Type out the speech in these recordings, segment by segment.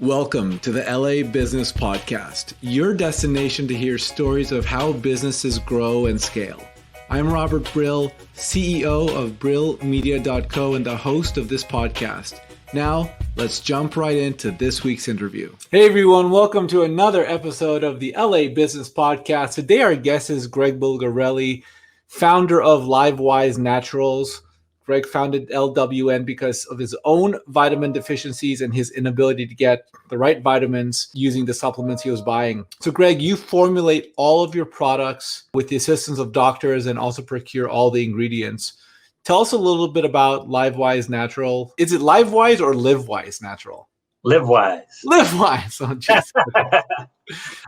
Welcome to the LA Business Podcast, your destination to hear stories of how businesses grow and scale. I'm Robert Brill, CEO of BrillMedia.co and the host of this podcast. Now, let's jump right into this week's interview. Hey everyone, welcome to another episode of the LA Business Podcast. Today our guest is Greg Bulgarelli, founder of LiveWise Naturals. Greg founded LWN because of his own vitamin deficiencies and his inability to get the right vitamins using the supplements he was buying. So Greg, you formulate all of your products with the assistance of doctors and also procure all the ingredients. Tell us a little bit about LiveWise Natural. Is it LiveWise or LiveWise Natural? LiveWise. LiveWise. Oh, geez.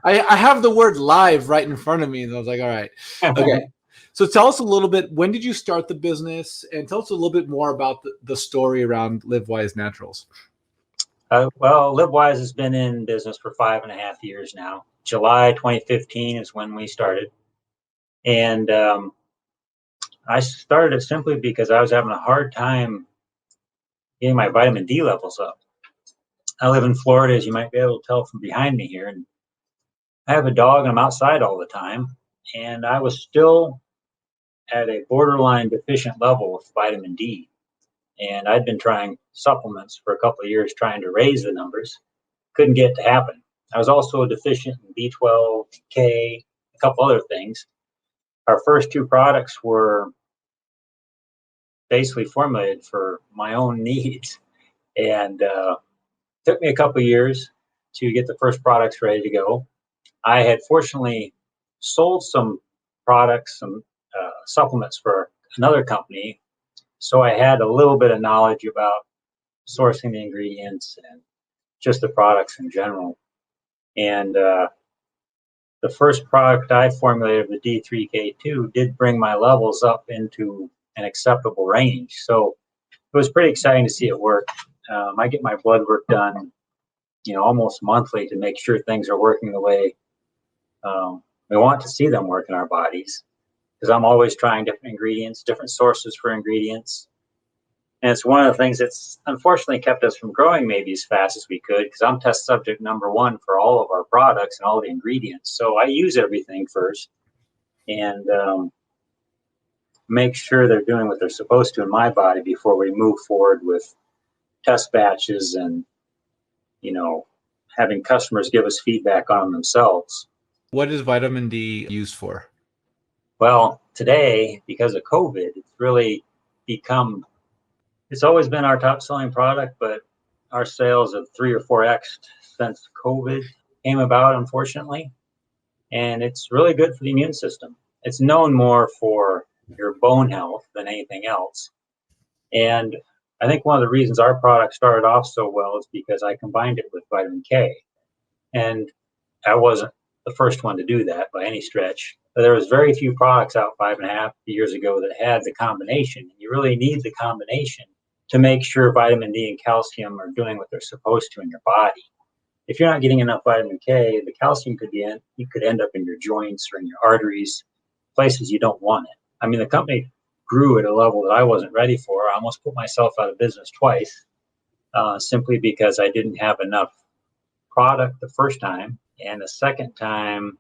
I have the word live right in front of me, and I was like, all right. Okay. So tell us a little bit, when did you start the business? And tell us a little bit more about the story around LiveWise Naturals. Well, LiveWise has been in business for 5.5 years now. July 2015 is when we started. And I started it simply because I was having a hard time getting my vitamin D levels up. I live in Florida, as you might be able to tell from behind me here. And I have a dog, and I'm outside all the time. And I was still at a borderline deficient level of vitamin D. And I'd been trying supplements for a couple of years, trying to raise the numbers. Couldn't get it to happen. I was also deficient in B12, K, a couple other things. Our first two products were basically formulated for my own needs. And it took me a couple of years to get the first products ready to go. I had fortunately sold some products, some supplements for another company. So I had a little bit of knowledge about sourcing the ingredients and just the products in general. And the first product I formulated, the D3K2, did bring my levels up into an acceptable range. So it was pretty exciting to see it work. I get my blood work done, almost monthly to make sure things are working the way we want to see them work in our bodies. Because I'm always trying different ingredients, different sources for ingredients. And it's one of the things that's unfortunately kept us from growing maybe as fast as we could, because I'm test subject number one for all of our products and all the ingredients. So I use everything first and make sure they're doing what they're supposed to in my body before we move forward with test batches and, having customers give us feedback on them themselves. What is vitamin D used for? Well, today, because of COVID, it's always been our top selling product, but our sales have 3 or 4x since COVID came about, unfortunately. And it's really good for the immune system. It's known more for your bone health than anything else. And I think one of the reasons our product started off so well is because I combined it with vitamin K. And I wasn't the first one to do that by any stretch. But there was very few products out 5.5 years ago that had the combination. You really need the combination to make sure vitamin D and calcium are doing what they're supposed to in your body. If you're not getting enough vitamin K, the calcium you could end up in your joints or in your arteries, places you don't want it. I mean, the company grew at a level that I wasn't ready for. I almost put myself out of business twice, simply because I didn't have enough product the first time. And the second time,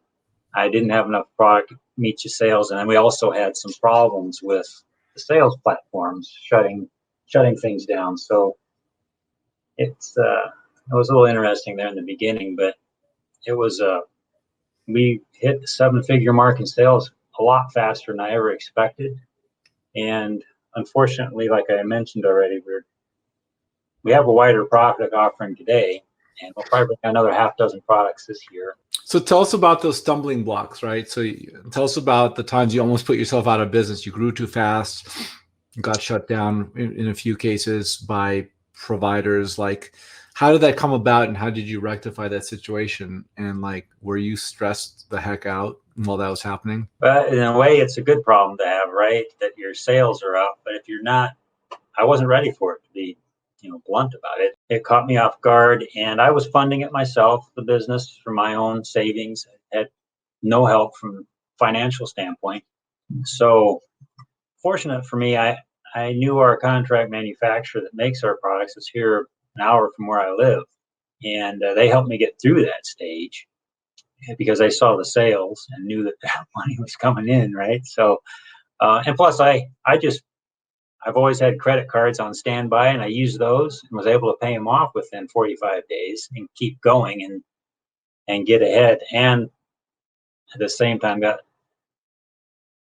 I didn't have enough product to meet your sales. And then we also had some problems with the sales platforms shutting things down. So it was a little interesting there in the beginning, but it was we hit the 7-figure mark in sales a lot faster than I ever expected. And unfortunately, like I mentioned already, we have a wider product offering today, and we'll probably bring another half dozen products this year. So tell us about those stumbling blocks, right? So tell us about the times you almost put yourself out of business. You grew too fast, got shut down in a few cases by providers. Like, how did that come about, and how did you rectify that situation? And were you stressed the heck out while that was happening? But in a way, it's a good problem to have, right? That your sales are up, but if you're not, I wasn't ready for it, to be blunt about it. It caught me off guard, and I was funding it myself, the business, from my own savings. I had no help from a financial standpoint. So fortunate for me, I knew our contract manufacturer that makes our products is here an hour from where I live. And they helped me get through that stage because I saw the sales and knew that that money was coming in, right? So, and plus I've always had credit cards on standby, and I used those and was able to pay them off within 45 days and keep going and get ahead. And at the same time, got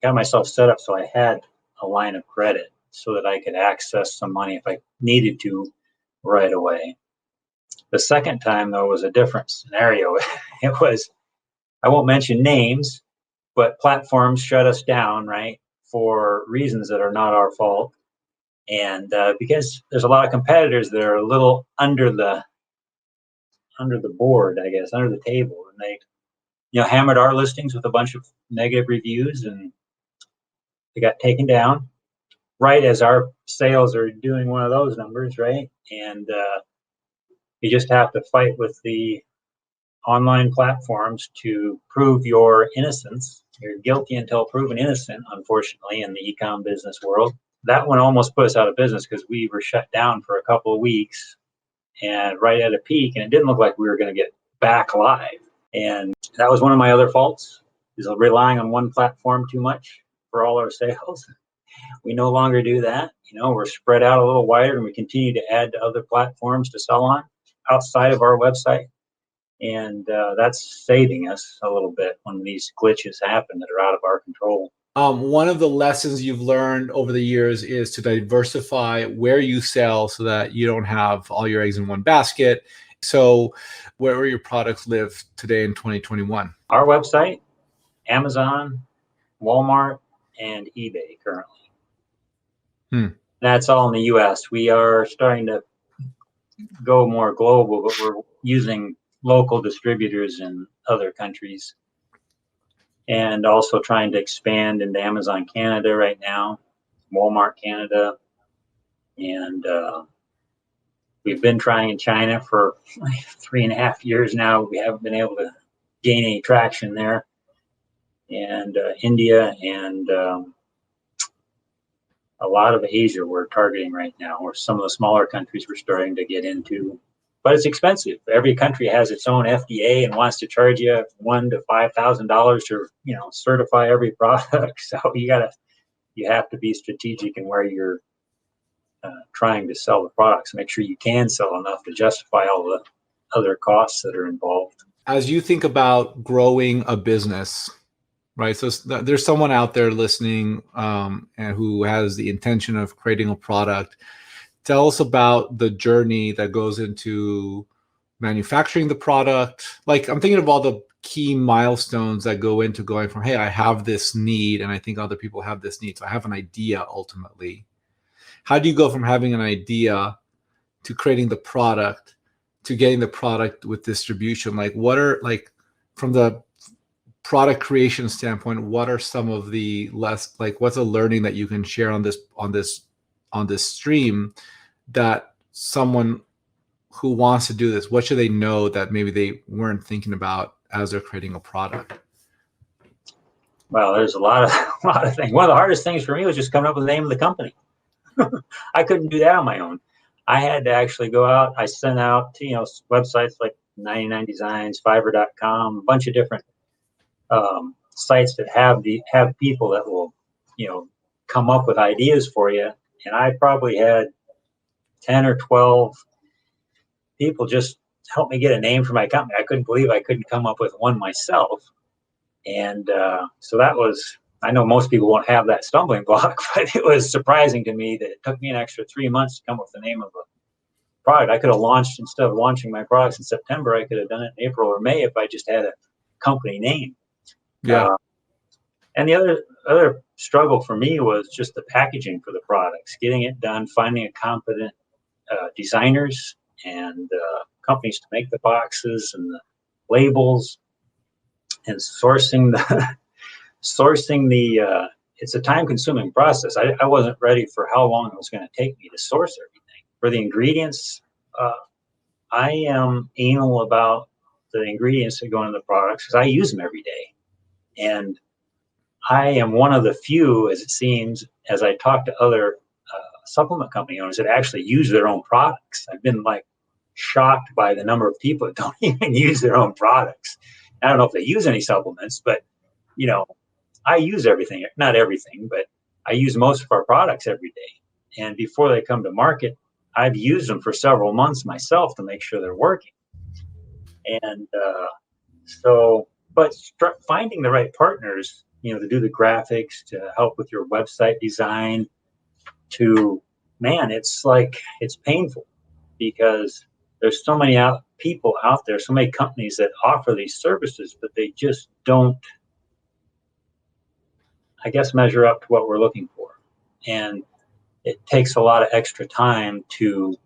myself set up so I had a line of credit so that I could access some money if I needed to right away. The second time, though, was a different scenario. It was, I won't mention names, but platforms shut us down, right, for reasons that are not our fault. And because there's a lot of competitors that are a little under the board, I guess, under the table, and they, hammered our listings with a bunch of negative reviews, and they got taken down right as our sales are doing one of those numbers, right? And you just have to fight with the online platforms to prove your innocence. You're guilty until proven innocent, unfortunately, in the e-com business world. That one almost put us out of business because we were shut down for a couple of weeks and right at a peak, and it didn't look like we were going to get back live. And that was one of my other faults, is relying on one platform too much for all our sales. We no longer do that. We're spread out a little wider, and we continue to add to other platforms to sell on outside of our website. And that's saving us a little bit when these glitches happen that are out of our control. One of the lessons you've learned over the years is to diversify where you sell so that you don't have all your eggs in one basket. So where your products live today in 2021? Our website, Amazon, Walmart, and eBay currently. That's all in the U.S. We are starting to go more global, but we're using local distributors in other countries, and also trying to expand into Amazon Canada right now, Walmart Canada, and we've been trying in China for like 3.5 years now. We haven't been able to gain any traction there, and India and a lot of Asia we're targeting right now, or some of the smaller countries we're starting to get into. But it's expensive. Every country has its own FDA and wants to charge you $1,000 to $5,000 to certify every product. So you have to be strategic in where you're trying to sell the products. Make sure you can sell enough to justify all the other costs that are involved. As you think about growing a business, right? So there's someone out there listening and who has the intention of creating a product. Tell us about the journey that goes into manufacturing the product. Like, I'm thinking of all the key milestones that go into going from, hey, I have this need, and I think other people have this need. So I have an idea ultimately. How do you go from having an idea to creating the product to getting the product with distribution? Like, what are, like, from the product creation standpoint, what are some of the what's a learning that you can share on this stream that someone who wants to do this, what should they know that maybe they weren't thinking about as they're creating a product? Well, there's a lot of things. One of the hardest things for me was just coming up with the name of the company. I couldn't do that on my own. I had to actually go out. I sent out to websites like 99 Designs, Fiverr.com, a bunch of different sites that have people that will come up with ideas for you. And I probably had 10 or 12 people just help me get a name for my company. I couldn't believe I couldn't come up with one myself. And so that was, I know most people won't have that stumbling block, but it was surprising to me that it took me an extra 3 months to come up with the name of a product. I could have launched, instead of launching my products in September, I could have done it in April or May if I just had a company name. Yeah. And the other struggle for me was just the packaging for the products, getting it done, finding a competent designers and companies to make the boxes and the labels, and sourcing the it's a time-consuming process. I wasn't ready for how long it was going to take me to source everything. For the ingredients, I am anal about the ingredients that go into the products because I use them every day. And I am one of the few, as it seems, as I talk to other supplement company owners that actually use their own products. I've been like shocked by the number of people that don't even use their own products. I don't know if they use any supplements, but I use everything, not everything, but I use most of our products every day. And before they come to market, I've used them for several months myself to make sure they're working. And but finding the right partners, to do the graphics, to help with your website design, it's painful because there's so many people out there, so many companies that offer these services, but they just don't, I guess, measure up to what we're looking for. And it takes a lot of extra time to,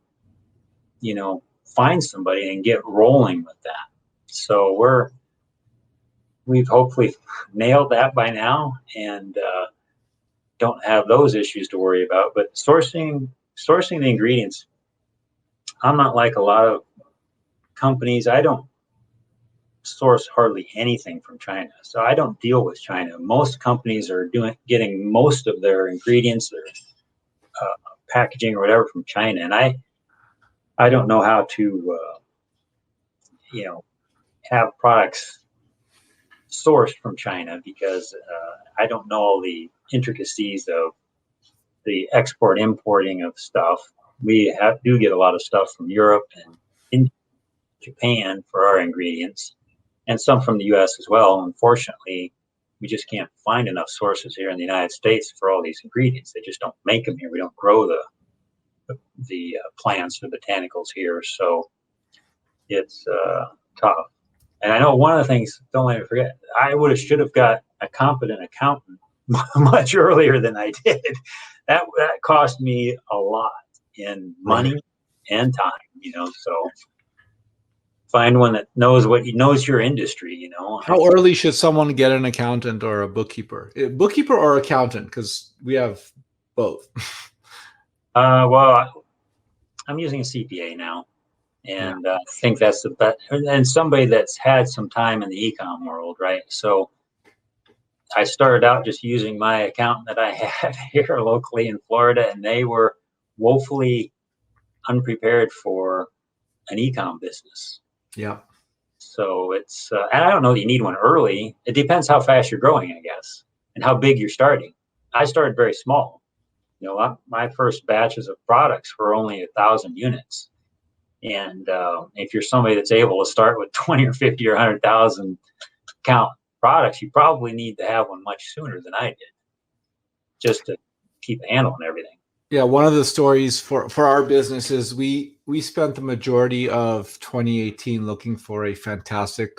find somebody and get rolling with that. So we've hopefully nailed that by now, and don't have those issues to worry about. But sourcing the ingredients, I'm not like a lot of companies. I don't source hardly anything from China, so I don't deal with China. Most companies are getting most of their ingredients, their packaging or whatever, from China, and I don't know how to have products sourced from China because I don't know all the intricacies of the export importing of stuff. We do get a lot of stuff from Europe and in Japan for our ingredients, and some from the U.S. as well. Unfortunately, we just can't find enough sources here in the United States for all these ingredients. They just don't make them here. We don't grow the plants or botanicals here, so it's tough. And I know one of the things, don't let me forget, should have got a competent accountant much earlier than I did. That cost me a lot in money and time, so find one that knows your industry, How early should someone get an accountant or a bookkeeper? Bookkeeper or accountant? Because we have both. Well, I'm using a CPA now, and I think that's the best. And somebody that's had some time in the e-com world, right? So I started out just using my accountant that I had here locally in Florida, and they were woefully unprepared for an e-com business. Yeah. So it's, and I don't know that you need one early. It depends how fast you're growing, I guess, and how big you're starting. I started very small. My first batches of products were only 1,000 units. And if you're somebody that's able to start with 20 or 50 or 100,000 count products, you probably need to have one much sooner than I did, just to keep a handle on everything. Yeah, one of the stories for our business is we spent the majority of 2018 looking for a fantastic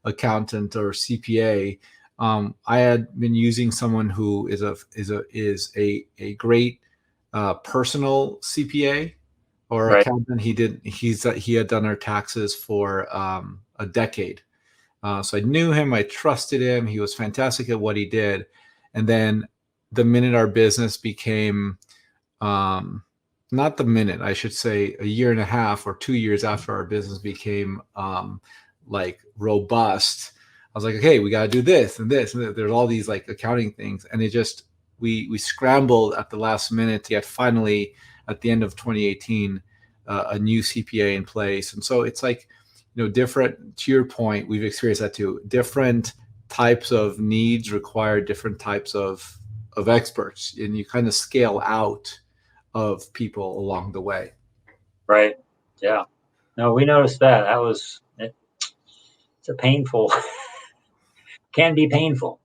accountant or CPA. I had been using someone who is a great personal CPA or accountant. He had done our taxes for a decade. So I knew him, I trusted him. He was fantastic at what he did. And then the minute our business became, not the minute, I should say a year and a half or 2 years after our business became like robust, I was like, okay, we got to do this and this. And there's all these like accounting things. And it just, we scrambled at the last minute to get finally at the end of 2018, a new CPA in place. And so it's like, different, to your point, we've experienced that too. Different types of needs require different types of experts, and you kind of scale out of people along the way. Right. Yeah. No, we noticed that. It's a painful, can be painful.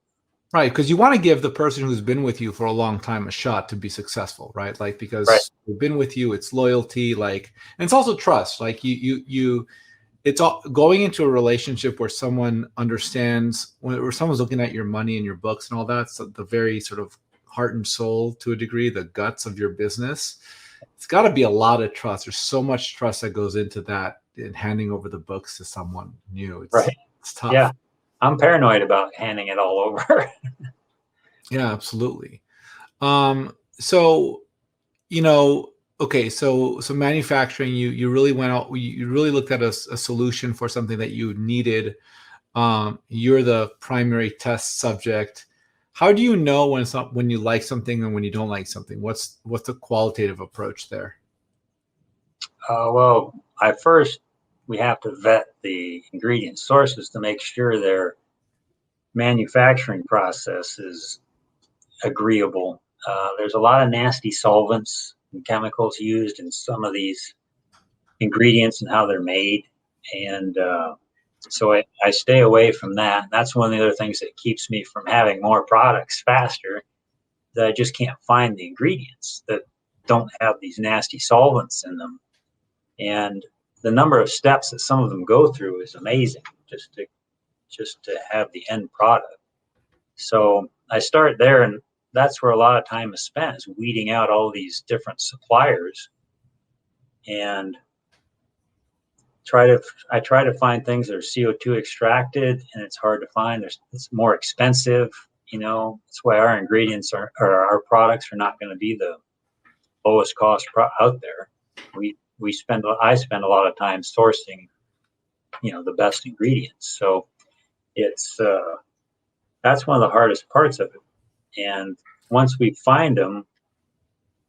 Right, because you want to give the person who's been with you for a long time a shot to be successful, right? Like, because they've been with you, it's loyalty, like, and it's also trust. Like it's all going into a relationship where someone understands, where someone's looking at your money and your books and all that. So the very sort of heart and soul, to a degree, the guts of your business. It's got to be a lot of trust. There's so much trust that goes into that, in handing over the books to someone new. It's tough. Yeah. I'm paranoid about handing it all over. Yeah, absolutely. So, okay, so manufacturing, you really went out, you really looked at a solution for something that you needed. You're the primary test subject. How do you know when you like something and when you don't like something? What's the qualitative approach there? Well, we have to vet the ingredient sources to make sure their manufacturing process is agreeable. There's a lot of nasty solvents and chemicals used in some of these ingredients and how they're made. And so I stay away from that. That's one of the other things that keeps me from having more products faster, that I just can't find the ingredients that don't have these nasty solvents in them. And the number of steps that some of them go through is amazing just to have the end product. So I start there, and that's where a lot of time is spent, is weeding out all these different suppliers, and I try to find things that are CO2 extracted, and it's hard to find. It's more expensive, that's why our ingredients or our products are not going to be the lowest cost out there. I spend a lot of time sourcing, the best ingredients. So it's that's one of the hardest parts of it. And once we find them,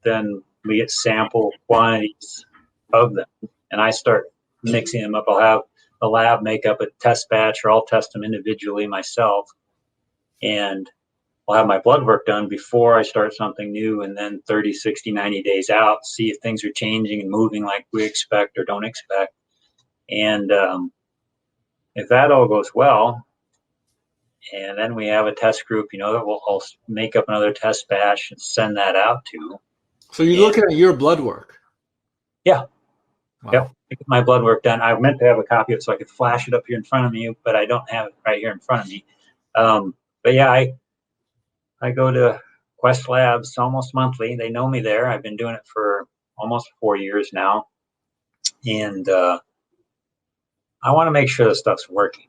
then we get sample quantities of them, and I start mixing them up. I'll have the lab make up a test batch, or I'll test them individually myself, and I'll have my blood work done before I start something new, and then 30, 60, 90 days out, see if things are changing and moving like we expect or don't expect. And if that all goes well, and then we have a test group, that I'll make up another test batch and send that out to. So you're looking at your blood work? Yeah. Wow. Yep. Get my blood work done. I meant to have a copy of it so I could flash it up here in front of me, but I don't have it right here in front of me. But yeah, I go to Quest Labs almost monthly. They know me there. I've been doing it for almost 4 years now. And I want to make sure the stuff's working.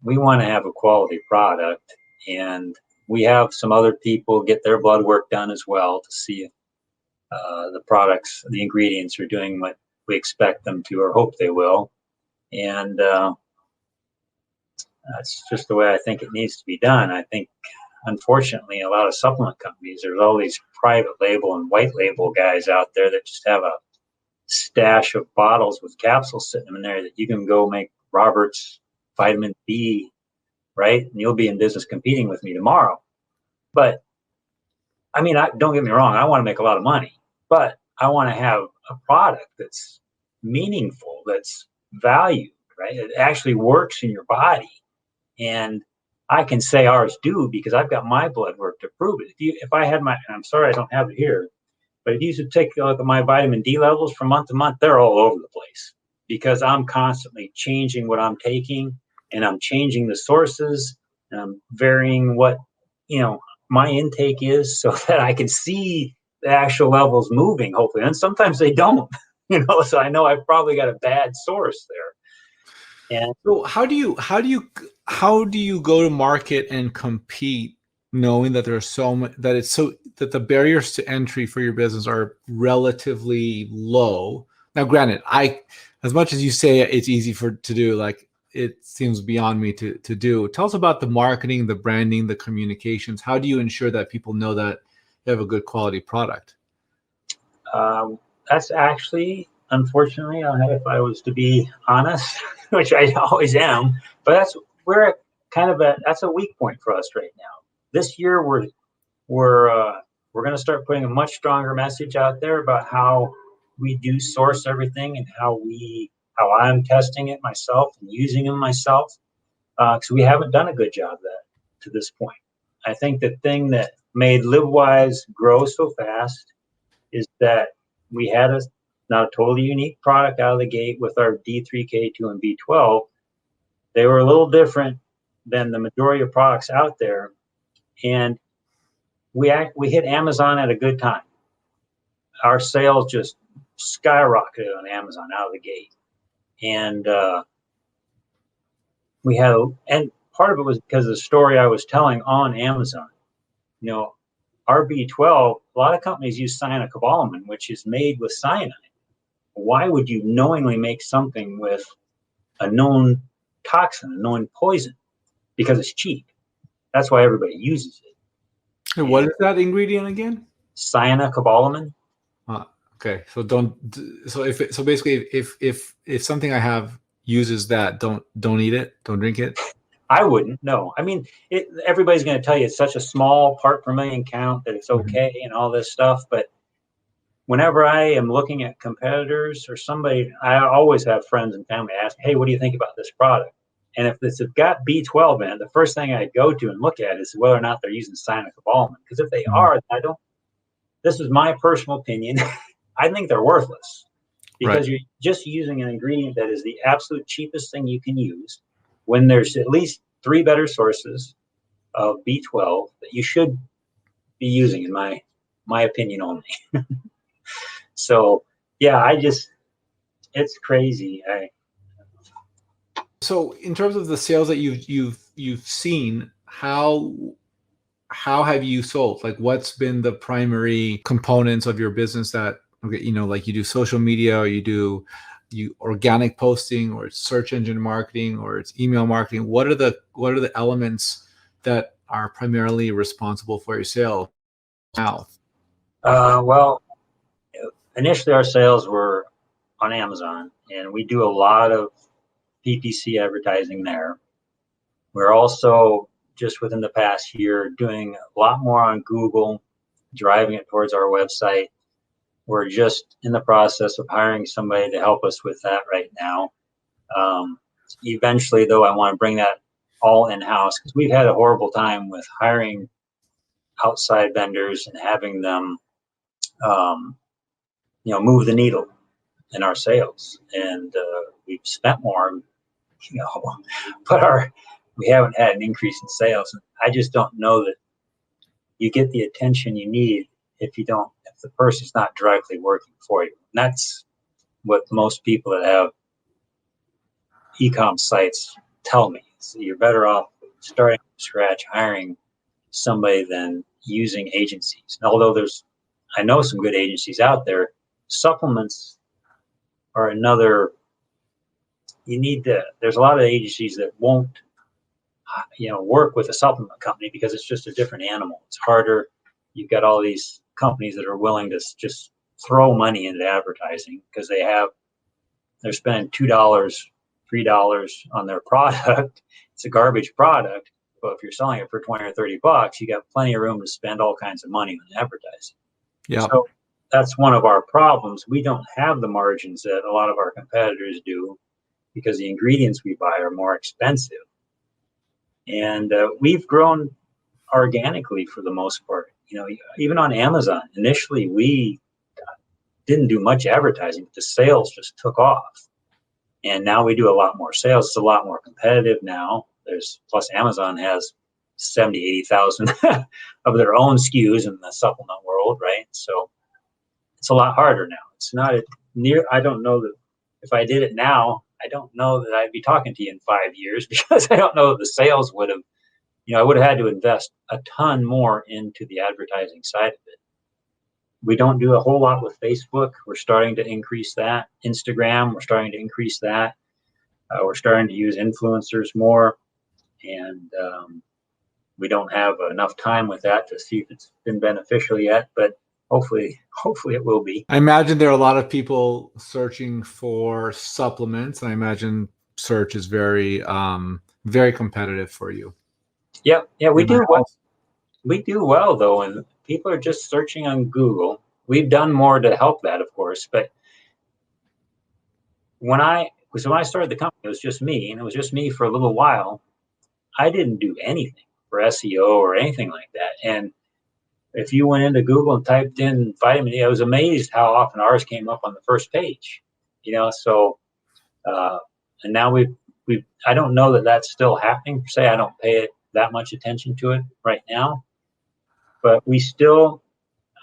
We want to have a quality product, and we have some other people get their blood work done as well to see if the ingredients are doing what we expect them to or hope they will. And that's just the way I think it needs to be done. I think, unfortunately, a lot of supplement companies, there's all these private label and white label guys out there that just have a stash of bottles with capsules sitting in there that you can go make Robert's vitamin B, right? And you'll be in business competing with me tomorrow. But I mean, don't get me wrong, I want to make a lot of money, but I want to have a product that's meaningful, that's valued, right? It actually works in your body. And I can say ours do because I've got my blood work to prove it. If I had and I'm sorry I don't have it here, but if you should take a look at my vitamin D levels from month to month, they're all over the place because I'm constantly changing what I'm taking, and I'm changing the sources, and I'm varying what, my intake is so that I can see the actual levels moving, hopefully. And sometimes they don't, so I know I've probably got a bad source there. And so how do you go to market and compete, knowing that there's so much, that the barriers to entry for your business are relatively low? Now, granted, as much as you say it's easy to do, like, it seems beyond me to do. Tell us about the marketing, the branding, the communications. How do you ensure that people know that you have a good quality product? That's actually, unfortunately, if I was to be honest, which I always am, but we're kind of that's a weak point for us right now. This year, we're going to start putting a much stronger message out there about how we do source everything, and how I'm testing it myself and using them myself, because we haven't done a good job of that to this point. I think the thing that made LiveWise grow so fast is that we had a totally unique product out of the gate with our D3K2 and B12. They were a little different than the majority of products out there, and we hit Amazon at a good time. Our sales just skyrocketed on Amazon out of the gate. And and part of it was because of the story I was telling on Amazon. Our B12, a lot of companies use cyanocobalamin, which is made with cyanide. Why would you knowingly make something with a known toxin, a known poison? Because it's cheap. That's why everybody uses it. Hey, what is that ingredient again? Cyanocobalamin. Okay. Okay. So so basically if something I have uses that, don't eat it, don't drink it. I wouldn't. No, I mean, everybody's going to tell you it's such a small part per million count that it's Mhm. okay and all this stuff. But whenever I am looking at competitors or somebody, I always have friends and family ask, "Hey, what do you think about this product?" And if it's got B12 in it, the first thing I go to and look at is whether or not they're using cyanocobalamin. Because if they Mhm. are, I don't. This is my personal opinion. I think they're worthless Right. because you're just using an ingredient that is the absolute cheapest thing you can use when there's at least three better sources of B12 that you should be using, in my opinion only. So yeah, it's crazy. So in terms of the sales that you've seen, how have you sold? Like what's been the primary components of your business that, okay, like you do social media, or you organic posting, or it's search engine marketing, or it's email marketing? What are the elements that are primarily responsible for your sale now? Well, initially our sales were on Amazon, and we do a lot of PPC advertising there. We're also just within the past year doing a lot more on Google, driving it towards our website. We're just in the process of hiring somebody to help us with that right now. Um, Eventually, though, I want to bring that all in house because we've had a horrible time with hiring outside vendors and having them, um, move the needle in our sales. And we've spent more, you know, but we haven't had an increase in sales. And I just don't know that you get the attention you need if the person's not directly working for you. And that's what most people that have e-com sites tell me. So you're better off starting from scratch, hiring somebody than using agencies. And although I know some good agencies out there, supplements are another. There's a lot of agencies that won't, work with a supplement company because it's just a different animal. It's harder. You've got all these companies that are willing to just throw money into advertising because they're spending $2, $3 on their product. It's a garbage product, but if you're selling it for 20 or $30, you got plenty of room to spend all kinds of money on advertising. Yeah. So that's one of our problems. We don't have the margins that a lot of our competitors do because the ingredients we buy are more expensive. And we've grown organically for the most part. Even on Amazon, initially we didn't do much advertising, but the sales just took off. And now we do a lot more sales. It's a lot more competitive now. Plus Amazon has 70, 80,000 of their own SKUs in the supplement world, right? So it's a lot harder now. It's not I don't know that if I did it now, I don't know that I'd be talking to you in 5 years because I don't know that the sales would have, I would have had to invest a ton more into the advertising side of it. We don't do a whole lot with Facebook. We're starting to increase that. Instagram, we're starting to increase that. We're starting to use influencers more, and we don't have enough time with that to see if it's been beneficial yet. But hopefully it will be. I imagine there are a lot of people searching for supplements, and I imagine search is very competitive for you. Yeah, we And I do well. also, We do well though, and people are just searching on Google. We've done more to help that, of course, but when I started the company, it was just me, and it was just me for a little while. I didn't do anything for SEO or anything like that. And if you went into Google and typed in vitamin D, I was amazed how often ours came up on the first page. So uh, and now I don't know that that's still happening per se. I don't pay it that much attention to it right now, but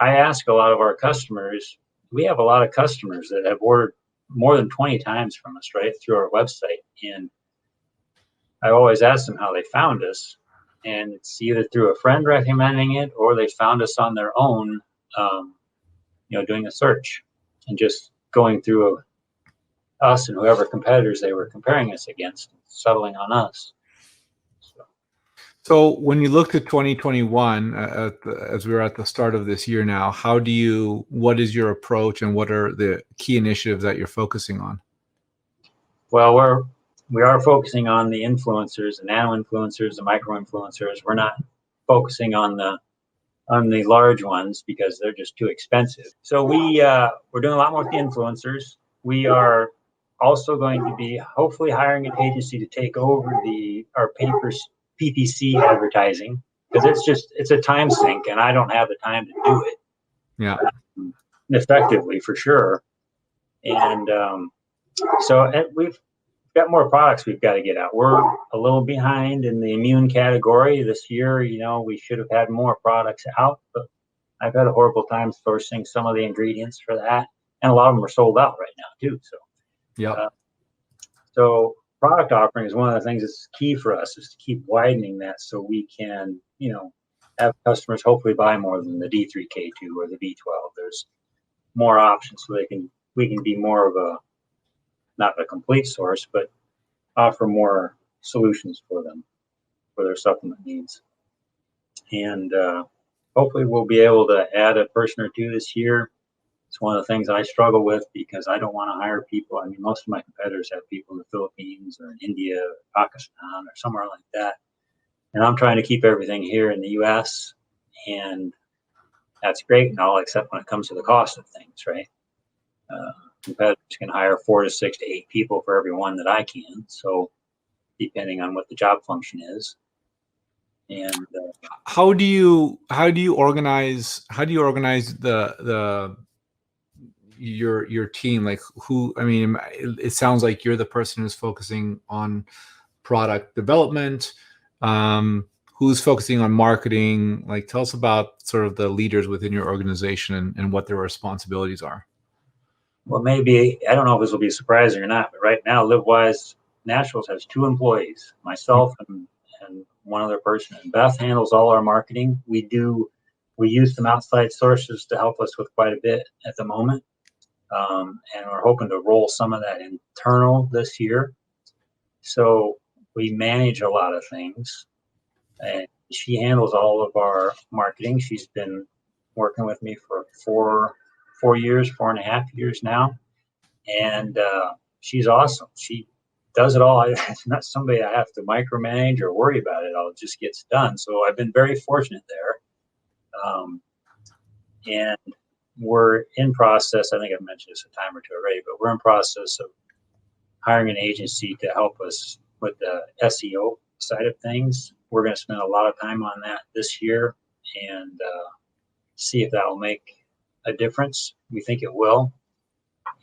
I ask a lot of our customers. We have a lot of customers that have ordered more than 20 times from us, right, through our website. And I always ask them how they found us. And it's either through a friend recommending it or they found us on their own, um, doing a search and just going through us and whoever competitors they were comparing us against, settling on us. So. So when you looked at 2021, as we were at the start of this year now, what is your approach and what are the key initiatives that you're focusing on? Well, we are focusing on the influencers, the nano influencers, the micro influencers. We're not focusing on the large ones because they're just too expensive. So we're doing a lot more with the influencers. We are also going to be hopefully hiring an agency to take over our papers PPC advertising, because it's a time sink and I don't have the time to do it. Yeah. Effectively, for sure. And so we've got more products we've got to get out. We're a little behind in the immune category this year. We should have had more products out, but I've had a horrible time sourcing some of the ingredients for that, and a lot of them are sold out right now too. So, yeah. So product offering is one of the things that's key for us, is to keep widening that so we can, have customers hopefully buy more than the D3K2 or the B12. There's more options so we can be more of a, not a complete source, but offer more solutions for them, for their supplement needs. And hopefully we'll be able to add a person or two this year. It's one of the things I struggle with because I don't want to hire people. I mean, most of my competitors have people in the Philippines or in India or Pakistan or somewhere like that. And I'm trying to keep everything here in the US, and that's great and all, except when it comes to the cost of things, right? Competitors can hire 4 to 6 to 8 people for every one that I can. So depending on what the job function is. And how do you organize your team? Like it sounds like you're the person who's focusing on product development. Who's focusing on marketing? Like, tell us about sort of the leaders within your organization and what their responsibilities are. Well, maybe, I don't know if this will be surprising or not, but right now LiveWise Naturals has 2 employees, myself and one other person. And Beth handles all our marketing. We use some outside sources to help us with quite a bit at the moment. And we're hoping to roll some of that internal this year. So we manage a lot of things, and she handles all of our marketing. She's been working with me for 4.5 years now. And she's awesome. She does it all. It's not somebody I have to micromanage or worry about. It all just gets done. So I've been very fortunate there. And we're in process, I think I've mentioned this a time or two already, but we're in process of hiring an agency to help us with the SEO side of things. We're going to spend a lot of time on that this year and see if that will make a difference. We think it will.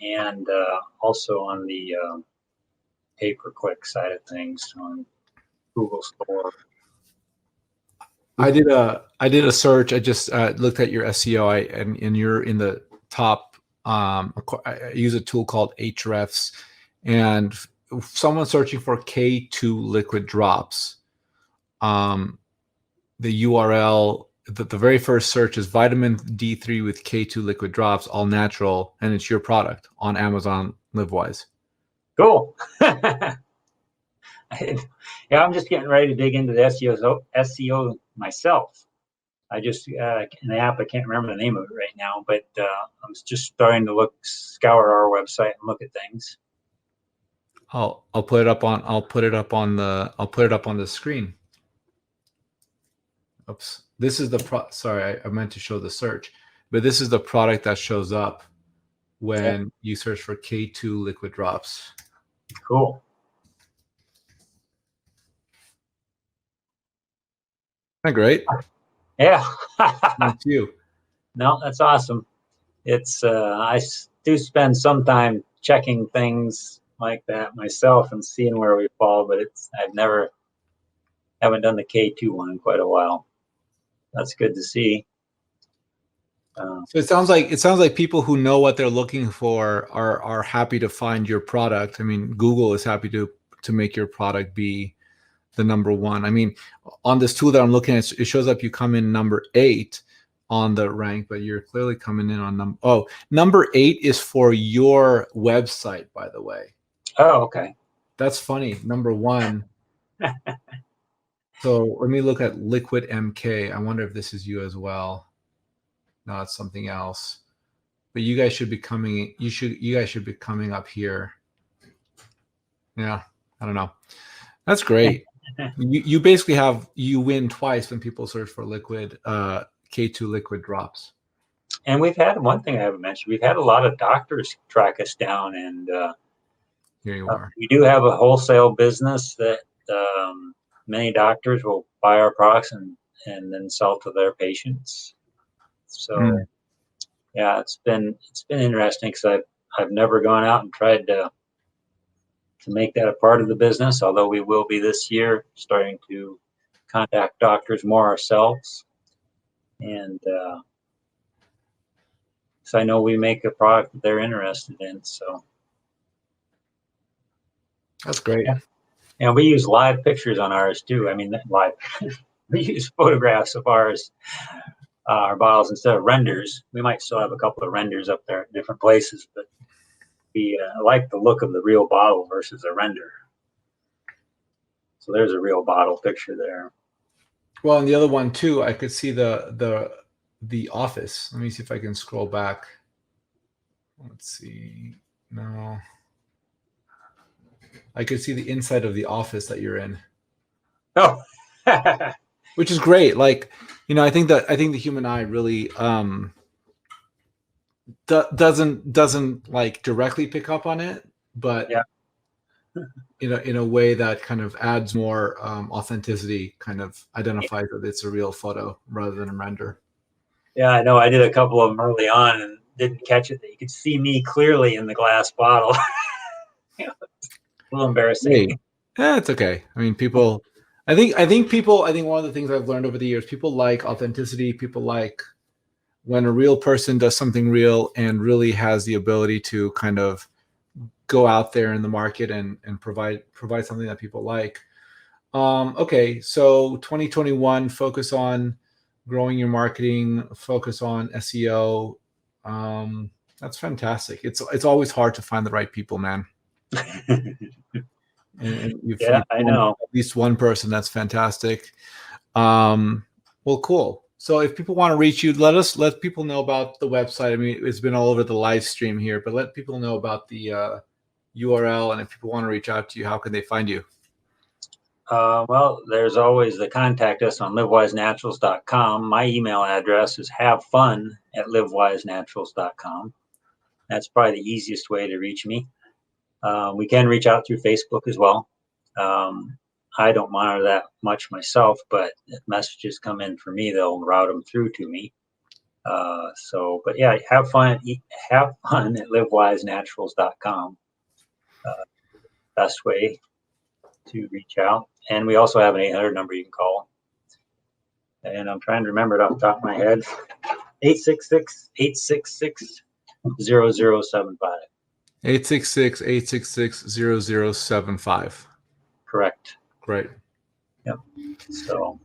And also on the pay-per-click side of things on Google Store. I did a search. I just looked at your SEO, and you're in the top. I use a tool called Ahrefs, and someone searching for K2 liquid drops. The URL, the very first search is vitamin D3 with K2 liquid drops, all natural, and it's your product on Amazon LiveWise. Cool. Yeah, I'm just getting ready to dig into the SEO myself. I just in the app, I can't remember the name of it right now, but I'm just starting to scour our website and look at things. I'll put it up on the screen. Oops. This is sorry, I meant to show the search, but this is the product that shows up when you search for K2 liquid drops. Cool. Isn't that great? Yeah. That's you. No, that's awesome. It's I do spend some time checking things like that myself and seeing where we fall, but haven't done the K2 one in quite a while. That's good to see. So it sounds like people who know what they're looking for are happy to find your product. I mean, Google is happy to make your product be the number one. I mean, on this tool that I'm looking at, it shows up you come in number 8 on the rank, but you're clearly coming in on number 8 is for your website, by the way. Oh, okay. That's funny. Number 1. So let me look at Liquid MK. I wonder if this is you as well. No, it's something else. But you guys should be coming. You guys should be coming up here. Yeah, I don't know. That's great. You basically you win twice when people search for liquid K2 liquid drops. And we've had one thing I haven't mentioned. We've had a lot of doctors track us down, and here you are. We do have a wholesale business that many doctors will buy our products and then sell to their patients. So yeah, it's been interesting because I've never gone out and tried to make that a part of the business, although we will be this year starting to contact doctors more ourselves. And so I know we make a product that they're interested in. So that's great. Yeah. And we use live pictures on ours too. I mean, live. We use photographs of ours, our bottles, instead of renders. We might still have a couple of renders up there at different places, but we like the look of the real bottle versus a render. So there's a real bottle picture there. Well, and the other one too, I could see the office. Let me see if I can scroll back. Let's see. No. I could see the inside of the office that you're in. Oh. Which is great. Like, I think the human eye really doesn't like directly pick up on it, but yeah. in a way that kind of adds more authenticity, kind of identifies that it's a real photo rather than a render. Yeah, I know. I did a couple of them early on and didn't catch it. That you could see me clearly in the glass bottle. A little embarrassing. Hey, it's okay. I mean, people. I think one of the things I've learned over the years, people like authenticity. People like when a real person does something real and really has the ability to kind of go out there in the market and provide something that people like. Okay, so 2021, focus on growing your marketing, focus on SEO. That's fantastic. It's always hard to find the right people, man. And you've I know. At least one person. That's fantastic. Well, cool. So if people want to reach you, let people know about the website. I mean, it's been all over the live stream here, but let people know about the URL. And if people want to reach out to you, how can they find you? Well, there's always the contact us on livewisenaturals.com. My email address is haveFun@livewisenaturals.com. That's probably the easiest way to reach me. We can reach out through Facebook as well. I don't monitor that much myself, but if messages come in for me, they'll route them through to me. But yeah, have fun at livewisenaturals.com. Best way to reach out. And we also have an 800 number you can call. And I'm trying to remember it off the top of my head. 866-866-0075. 866-866-0075. Correct. Great. Yep. So,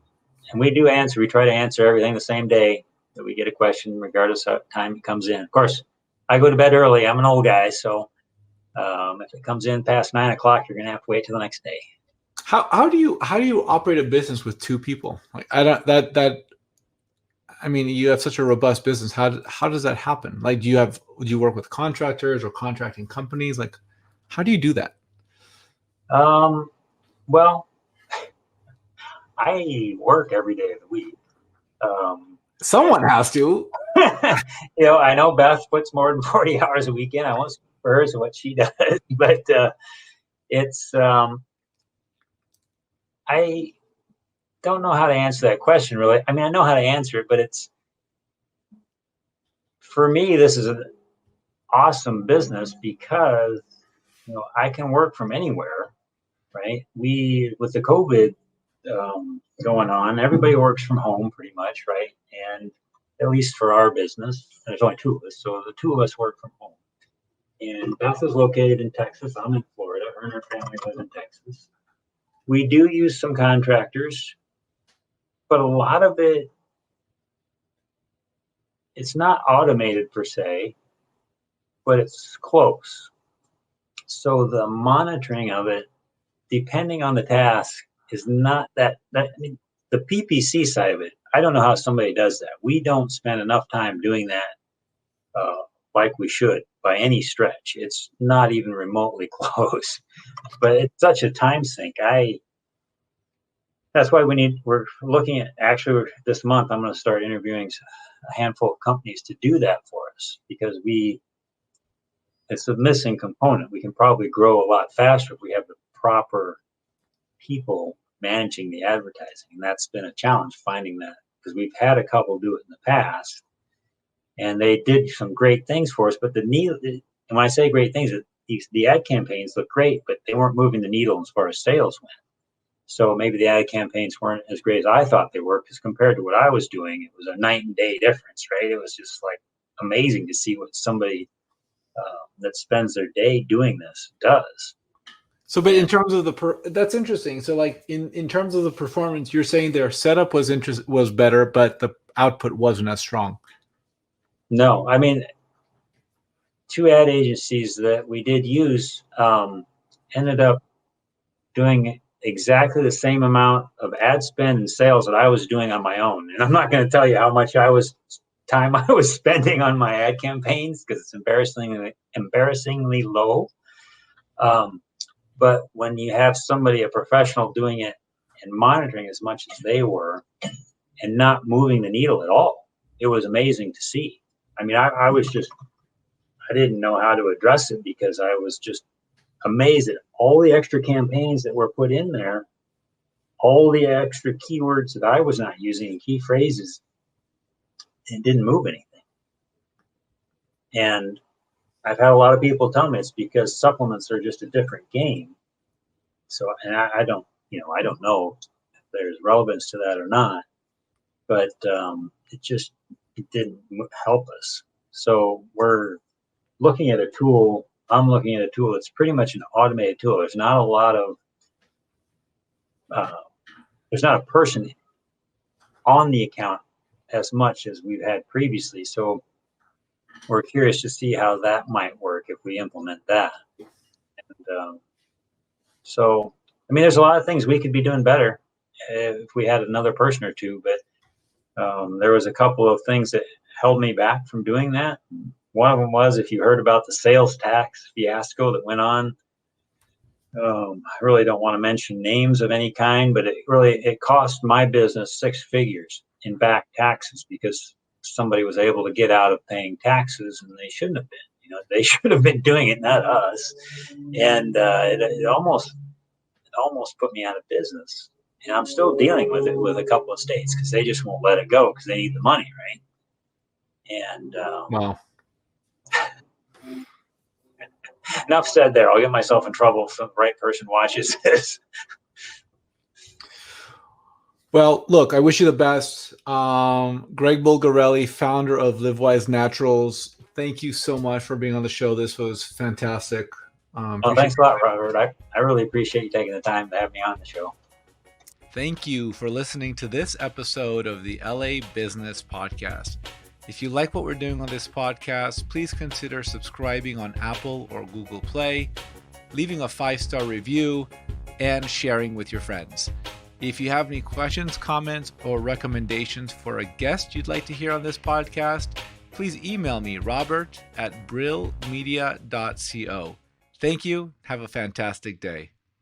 and we do answer. We try to answer everything the same day that we get a question, regardless of time it comes in. Of course, I go to bed early. I'm an old guy, so if it comes in past 9 o'clock, you're gonna have to wait till the next day. How do you operate a business with two people? Like I mean, you have such a robust business. How does that happen? Like, do you work with contractors or contracting companies? Like, how do you do that? Well, I work every day of the week. Someone has to. I know Beth puts more than 40 hours a week in. I won't speak for hers and what she does, but it's I don't know how to answer that question really. I mean, I know how to answer it, but for me, this is an awesome business because I can work from anywhere, right? With the COVID going on, everybody works from home pretty much, right? And at least for our business, there's only two of us, so the two of us work from home. And Beth is located in Texas. I'm in Florida. Her and her family live in Texas. We do use some contractors, but a lot of it's not automated per se, but it's close. So the monitoring of it, depending on the task, is not I mean, the PPC side of it. I don't know how somebody does that. We don't spend enough time doing that like we should by any stretch. It's not even remotely close, but it's such a time sink. That's why we're looking at, actually this month, I'm going to start interviewing a handful of companies to do that for us, because it's a missing component. We can probably grow a lot faster if we have the proper people managing the advertising. And that's been a challenge, finding that, because we've had a couple do it in the past and they did some great things for us. But and when I say great things, the ad campaigns look great, but they weren't moving the needle as far as sales went. So maybe the ad campaigns weren't as great as I thought they were, because compared to what I was doing, it was a night and day difference, right? It was just like amazing to see what somebody that spends their day doing this does. So, but in terms of that's interesting. So, like in terms of the performance, you're saying their setup was better, but the output wasn't as strong. No, I mean, 2 ad agencies that we did use ended up doing exactly the same amount of ad spend and sales that I was doing on my own. And I'm not going to tell you how much time I was spending on my ad campaigns, because it's embarrassingly low. But when you have a professional doing it and monitoring as much as they were and not moving the needle at all, it was amazing to see. I mean, I didn't know how to address it, because I was just amazed at all the extra campaigns that were put in there, all the extra keywords that I was not using, key phrases, and didn't move anything. And I've had a lot of people tell me it's because supplements are just a different game. So, and I don't know if there's relevance to that or not, but it didn't help us. So we're looking at a tool. I'm looking at a tool that's pretty much an automated tool. There's not a lot of, there's not a person on the account as much as we've had previously. So we're curious to see how that might work if we implement that. And so, I mean, there's a lot of things we could be doing better if we had another person or two, but there was a couple of things that held me back from doing that. One of them was, if you heard about the sales tax fiasco that went on, I really don't want to mention names of any kind, but it cost my business 6 figures in back taxes, because somebody was able to get out of paying taxes and they shouldn't have been. They should have been doing it, not us. And it almost put me out of business. And I'm still dealing with it with a couple of states, because they just won't let it go, because they need the money, right? And wow. Enough said there. I'll get myself in trouble if the right person watches this. Well, look, I wish you the best. Greg Bulgarelli, founder of LiveWise Naturals, thank you so much for being on the show. This was fantastic. Thanks a lot, Robert. I really appreciate you taking the time to have me on the show. Thank you for listening to this episode of the LA Business Podcast. If you like what we're doing on this podcast, please consider subscribing on Apple or Google Play, leaving a 5-star review, and sharing with your friends. If you have any questions, comments, or recommendations for a guest you'd like to hear on this podcast, please email me, robert@brillmedia.co. Thank you. Have a fantastic day.